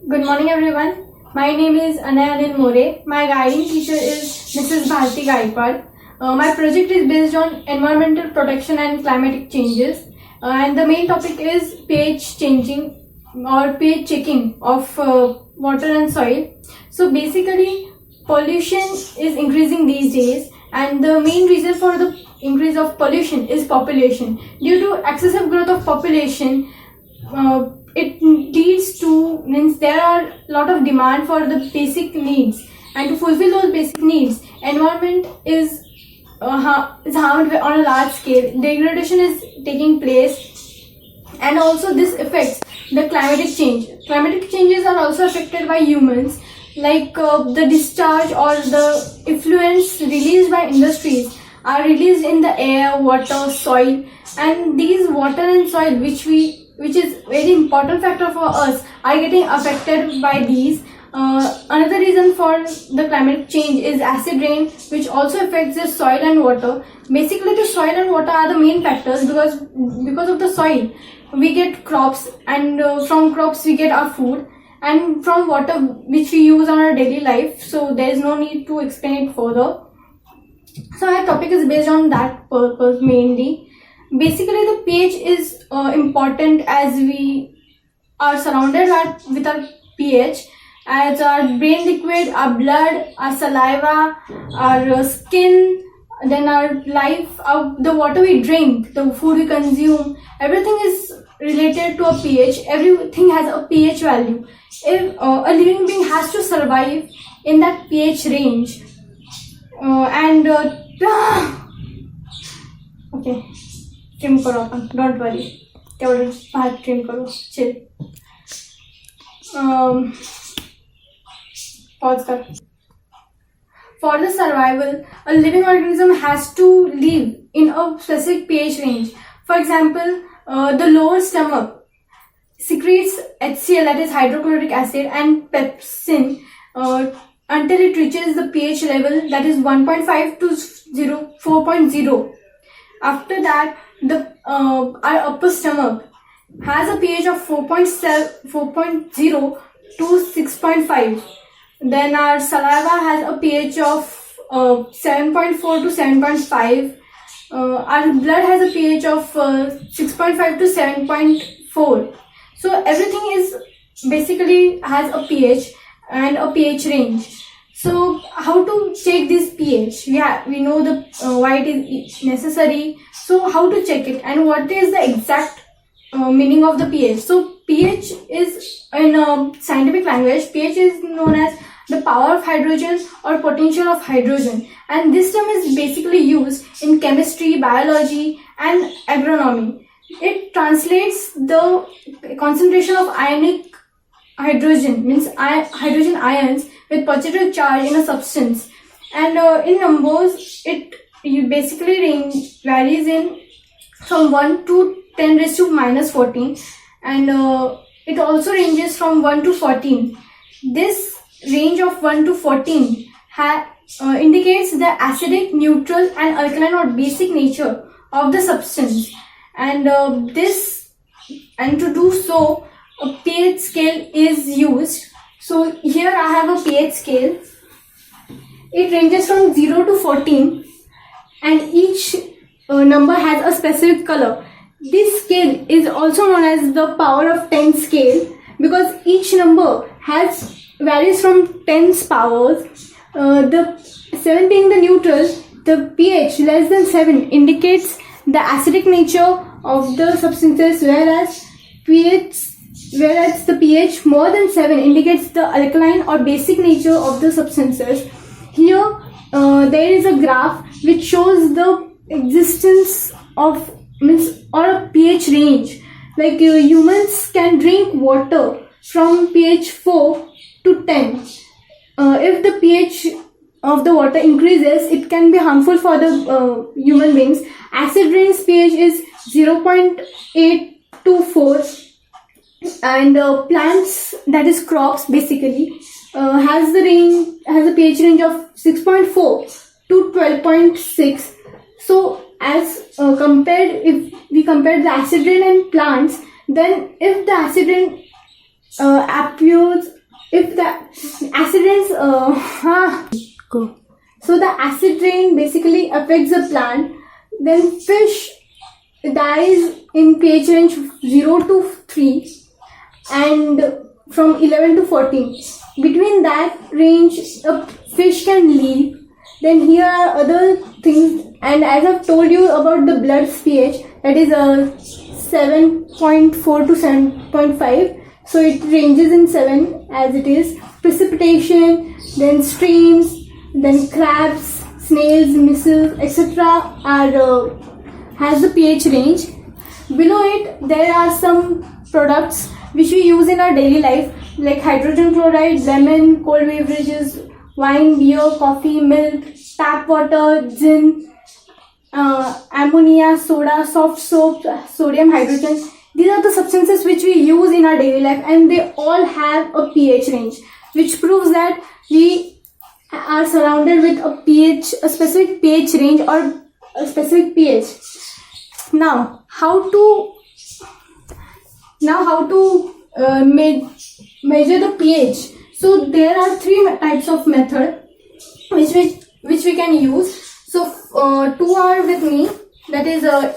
Good morning, everyone. My name is Anayanil More. My guiding teacher is Mrs. Bharti Gaikwad. My project is based on environmental protection and climatic changes, and the main topic is pH changing or pH checking of water and soil. So basically, pollution is increasing these days, and the main reason for the increase of pollution is population. Due to excessive growth of population, it leads to means there are a lot of demand for the basic needs, and to fulfill those basic needs, environment is harmed on a large scale. Degradation is taking place, and also this affects the climatic change. Climatic changes are also affected by humans, like the discharge or the effluents released by industries are released in the air, water, soil, and these water and soil which is very important factor for us are getting affected by these. Another reason for the climate change is acid rain, which also affects the soil and water. Basically, the soil and water are the main factors because of the soil we get crops, and from crops we get our food, and from water which we use on our daily life. So there is no need to explain it further. So our topic is based on that purpose mainly. Basically, the pH is important as we are surrounded with our pH, as our brain liquid, our blood, our saliva, our skin, then our life, the water we drink, the food we consume, everything is related to a pH. Everything has a pH value. If a living being has to survive in that pH range, okay, trim करो अपन, don't worry, तेवढं बाहेर trim करो, chill. Pause कर. For the survival, a living organism has to live in a specific pH range. For example, the lower stomach secretes HCl, that is hydrochloric acid, and pepsin until it reaches the pH level, that is 1.5 to 4.0. After that, our upper stomach has a pH of 4.0 to 6.5. Then our saliva has a pH of 7.4 to 7.5. Our blood has a pH of 6.5 to 7.4. So everything is basically has a pH and a pH range. So how to check this pH? We know the why it is necessary. So how to check it, and what is the exact meaning of the pH? So pH is, in scientific language, pH is known as the power of hydrogen or potential of hydrogen, and this term is basically used in chemistry, biology, and agronomy. It translates the concentration of ionic hydrogen, means hydrogen ions with positive charge in a substance, and in numbers it basically varies in from 1 to 10 raised to minus 14, and it also ranges from 1 to 14. This range of 1 to 14 indicates the acidic, neutral, and alkaline or basic nature of the substance, and to do so, a pH scale is used. So here I have a pH scale. It ranges from 0 to 14, and each number has a specific color. This scale is also known as the power of 10 scale, because each number varies from 10's powers. The 7 being the neutral, the pH less than 7 indicates the acidic nature of the substances, whereas the pH more than 7 indicates the alkaline or basic nature of the substances. Here there is a graph which shows the existence of a pH range. Like humans can drink water from pH 4 to 10. If the pH of the water increases, it can be harmful for the human beings. Acid rain's pH is 0.8 to 4, and plants, that is crops basically, has a pH range of 6.4 to 12.6. So as if we compare the acid rain and plants, then if the acid rain appears if the acid rains, Go. so the acid rain basically affects the plant. Then fish dies in pH range 0 to 3 and from 11 to 14. Between that range, a fish can live. Then here are other things, and as I've told you about the blood's pH, that is 7.4 to 7.5. So it ranges in 7 as it is. Precipitation, then streams, then crabs, snails, mussels, etc. are has the pH range. Below it, there are some products which we use in our daily life, like hydrogen chloride, lemon, cold beverages, wine, beer, coffee, milk, tap water, gin, ammonia, soda, soft soap, sodium hydrogen. These are the substances which we use in our daily life, and they all have a pH range, which proves that we are surrounded with a specific pH range or a specific pH. Now, how to measure the pH? So there are three types of method which we can use. So two are with me, that is a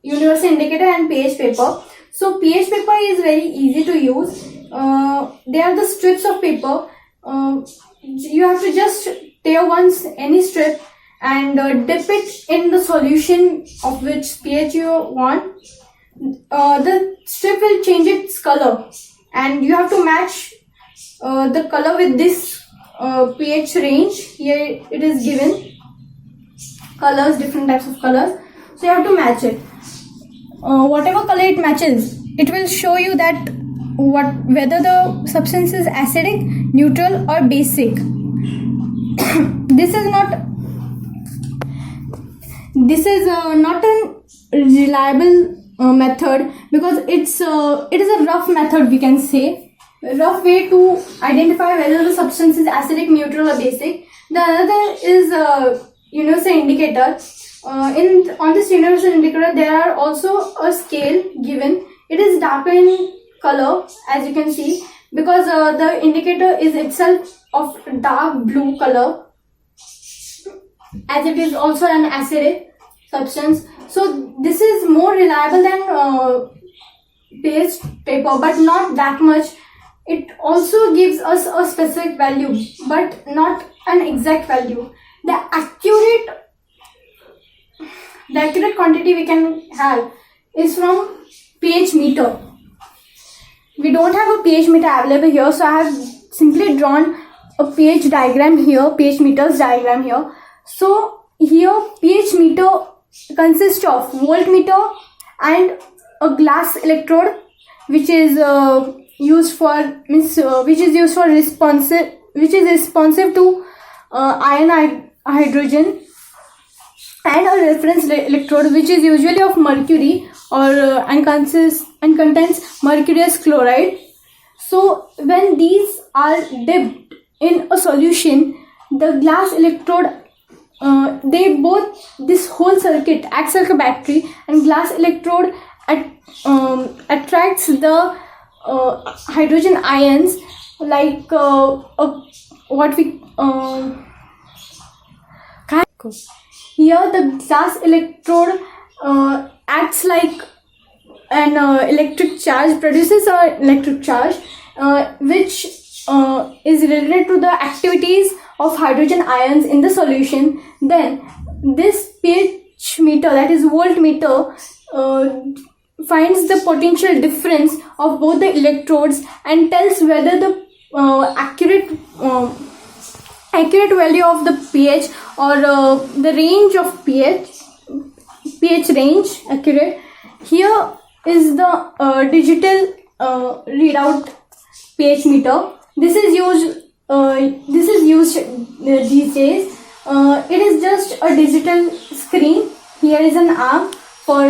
universal indicator and pH paper. So pH paper is very easy to use. They are the strips of paper. You have to just tear any strip and dip it in the solution of which pH you want. The strip will change its color, and you have to match the color with this pH range. Here it is given colors, different types of colors, so you have to match it. Whatever color it matches, it will show you that whether the substance is acidic, neutral or basic. This is not a reliable method, because it is a rough method, we can say, rough way to identify whether the substance is acidic, neutral or basic. The other is universal indicator. On this universal indicator, there are also a scale given. It is darker in color, as you can see, because the indicator is itself of dark blue color, as it is also an acidic substance. So this is more reliable than pH paper, but not that much. It also gives us a specific value, but not an exact value. The accurate quantity we can have is from pH meter. We don't have a pH meter available here, so I have simply drawn a pH diagram here, pH meters diagram here. So here pH meter consists of voltmeter and a glass electrode, which is responsive to ion hydrogen, and a reference electrode, which is usually of mercury and contains mercurious chloride. So when these are dipped in a solution, the glass electrode, this whole circuit acts like a battery, and glass electrode attracts the hydrogen ions, like here the glass electrode acts like an electric charge, produces an electric charge, which is related to the activities of hydrogen ions in the solution. Then this pH meter, that is voltmeter, finds the potential difference of both the electrodes and tells whether the accurate value of the pH or the range of pH range accurate. Here is the digital readout pH meter. This is used these days. It is just a digital screen. Here is an arm for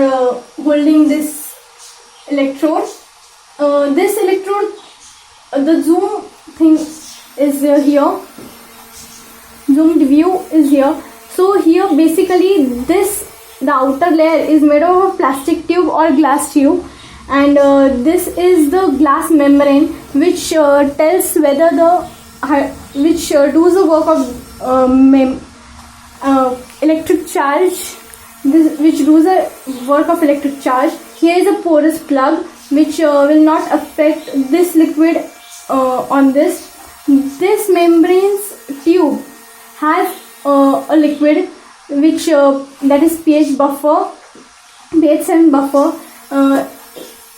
holding this electrode. This electrode, the zoom thing is here. Zoomed view is here. So here basically the outer layer is made of a plastic tube or glass tube, and this is the glass membrane which tells whether which does the work of electric charge, which does the work of electric charge. Here is a porous plug which will not affect this liquid on this. This membrane's tube has a liquid which that is pH buffer, pH 7 buffer.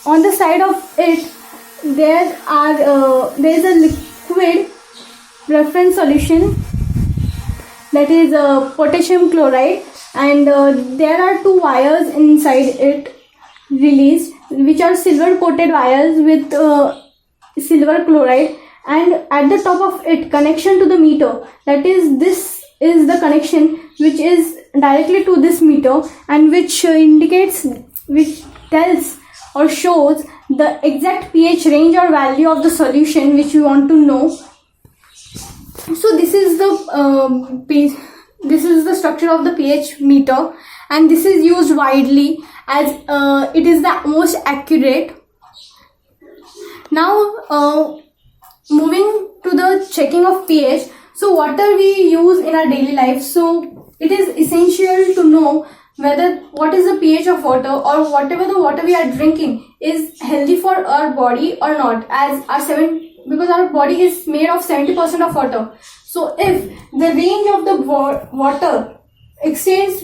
On the side of it there is a liquid reference solution, that is potassium chloride, and there are two wires inside it released, which are silver coated wires with silver chloride, and at the top of it connection to the meter, that is this is the connection which is directly to this meter, and which tells or shows the exact pH range or value of the solution which we want to know. So this is the structure of the pH meter, and this is used widely as it is the most accurate. Now moving to the checking of pH. So water we use in our daily life, so it is essential to know whether what is the pH of water, or whatever the water we are drinking is healthy for our body or not, as because our body is made of 70% of water. So if the range of the water extends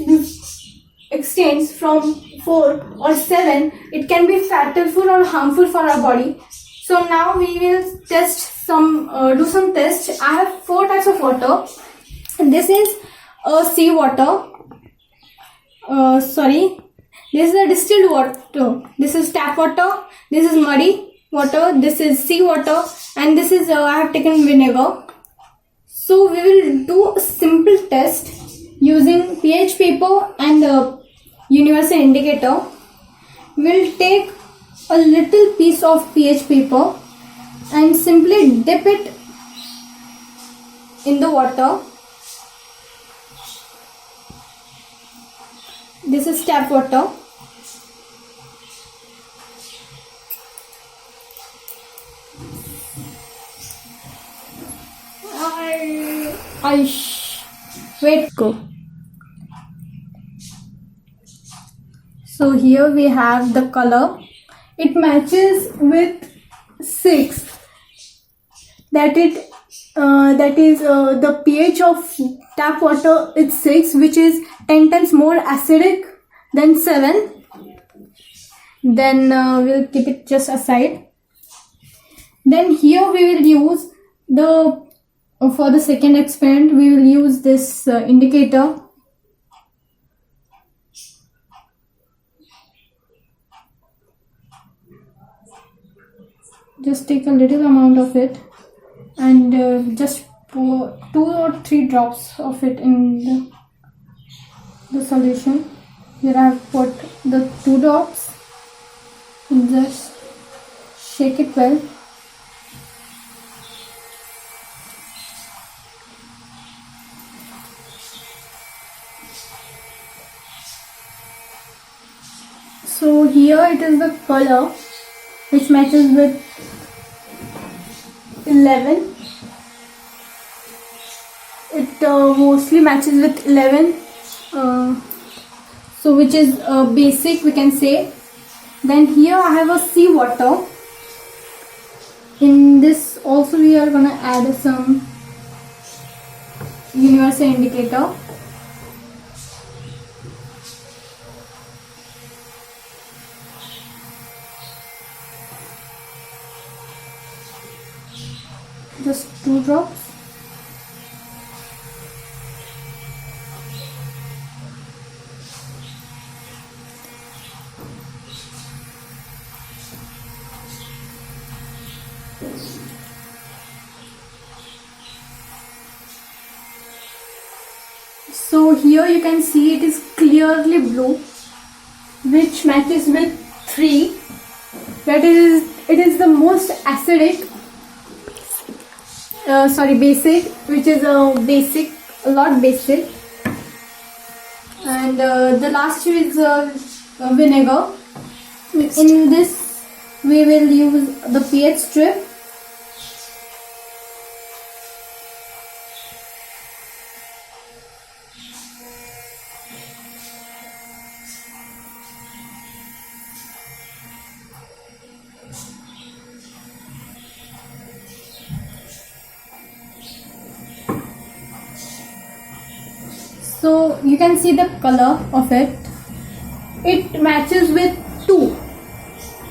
from 4 or 7, it can be fatal or harmful for our body. So now we will do some tests. I have 4 types of water. This is sea water. This is a distilled water. This is tap water. This is muddy water. This is sea water, and this is I have taken vinegar. So we will do a simple test using pH paper and universal indicator. We'll take a little piece of pH paper and simply dip it in the water. This is tap water. Wait, go. So here we have the color. It matches with 6. That is the pH of tap water is 6, which is 10 times more acidic than 7. Then we'll keep it just aside. Then here we will use for the second experiment we will use this indicator. Just take a little amount of it and just pour 2 or 3 drops of it in the solution. Here I have put the 2 drops and just shake it well. So here it is the color which matches with 11. It mostly matches with 11. So which is basic, we can say. Then here I have a sea water. In this also we are gonna add some universal indicator. Just 2 drops. So here you can see it is clearly blue, which matches with 3. That is, it is the most acidic. Basic, which is a lot basic, and the last is vinegar. In this we will use the pH strip. So you can see the color of it. It matches with 2.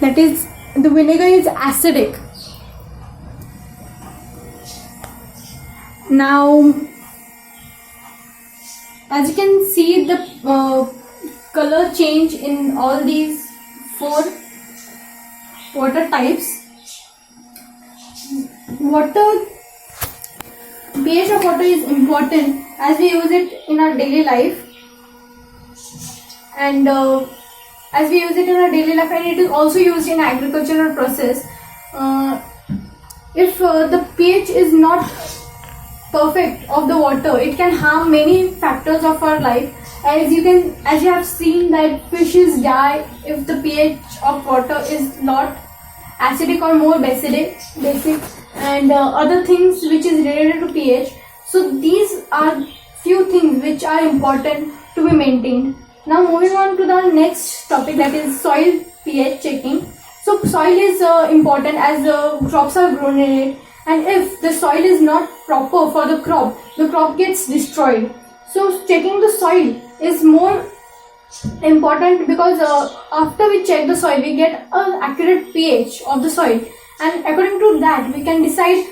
That is, the vinegar is acidic. Now, as you can see, the color change in all these 4 water types. pH of water is important as we use it in our daily life, and and it is also used in agricultural process. If the pH is not perfect of the water, it can harm many factors of our life. As you have seen that fishes die if the pH of water is not acidic or more basic, and other things which is related to pH. So these are few things which are important to be maintained. Now moving on to the next topic, that is soil pH checking. So soil is important as crops are grown in it, and if the soil is not proper for the crop gets destroyed. So checking the soil is more important because after we check the soil, we get an accurate pH of the soil, and according to that we can decide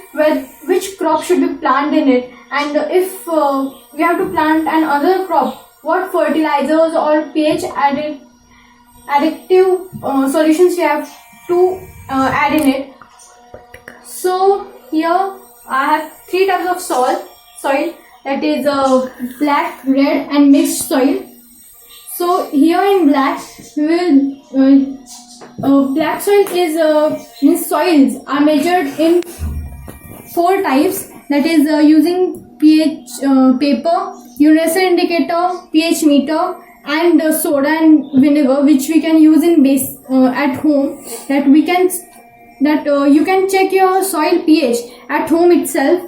which crop should be planted in it, and if we have to plant another crop, what fertilizers or pH additive solutions we have to add in it. So here I have 3 types of soil, that is black, red and mixed soil. So here in black, we will black soil is soils are measured in 4 types, that is using pH paper, universal indicator, pH meter, and soda and vinegar, which we can use in at home. You can check your soil pH at home itself.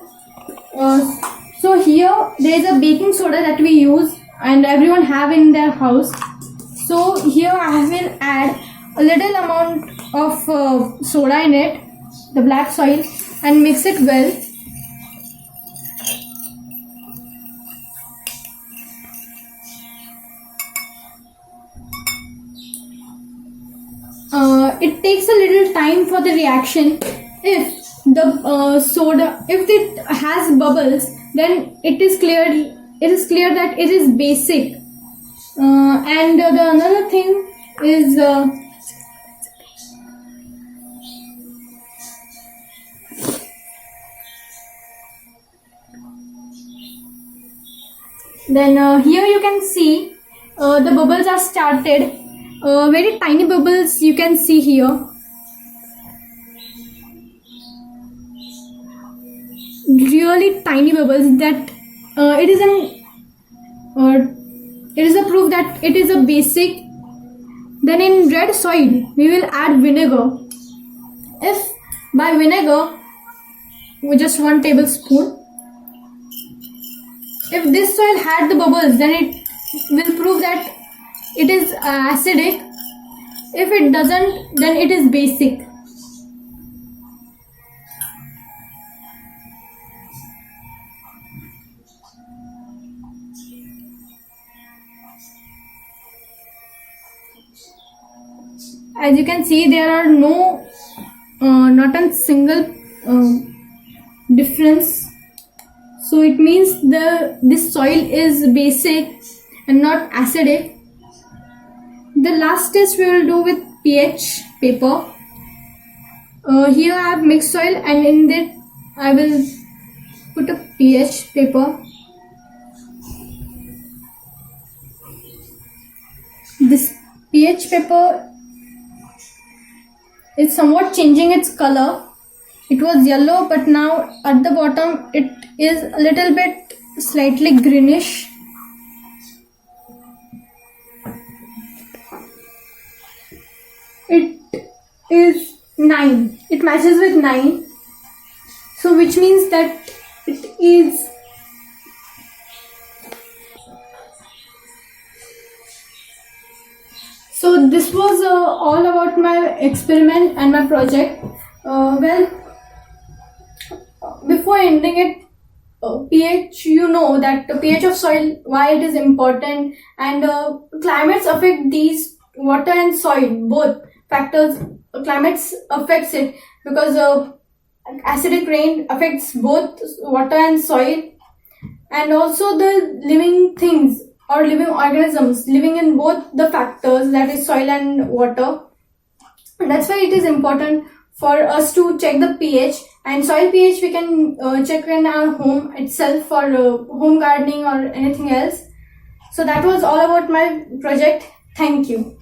So here there is a baking soda that we use and everyone have in their house. So here I will add a little amount of soda in it, the black soil, and mix it well. It takes a little time for the reaction. If the soda, if it has bubbles, then it is clear that it is basic. And the another thing is here you can see the bubbles are started. Very tiny bubbles you can see here. Really tiny bubbles, that it is a proof that it is a basic. Then in red soil we will add vinegar. If by vinegar, just 1 tablespoon. If this soil had the bubbles, then it will prove that it is acidic. If it doesn't, then it is basic. As you can see, there are not a single difference. So it means this soil is basic and not acidic. The last test we will do with pH paper. Here I have mixed soil, and in that I will put a pH paper. This pH paper is somewhat changing its color. It was yellow, but now at the bottom it is a little bit slightly greenish. It is 9. It matches with 9. So which means that it is so this was all about my experiment and my project. Before ending it, pH, you know that the pH of soil, why it is important, and climates affect these water and soil, both factors. Climates affects it because acidic rain affects both water and soil, and also the living things or living organisms living in both the factors, that is soil and water. And that's why it is important for us to check the pH, and soil pH we can check in our home itself for home gardening or anything else. So that was all about my project. Thank you.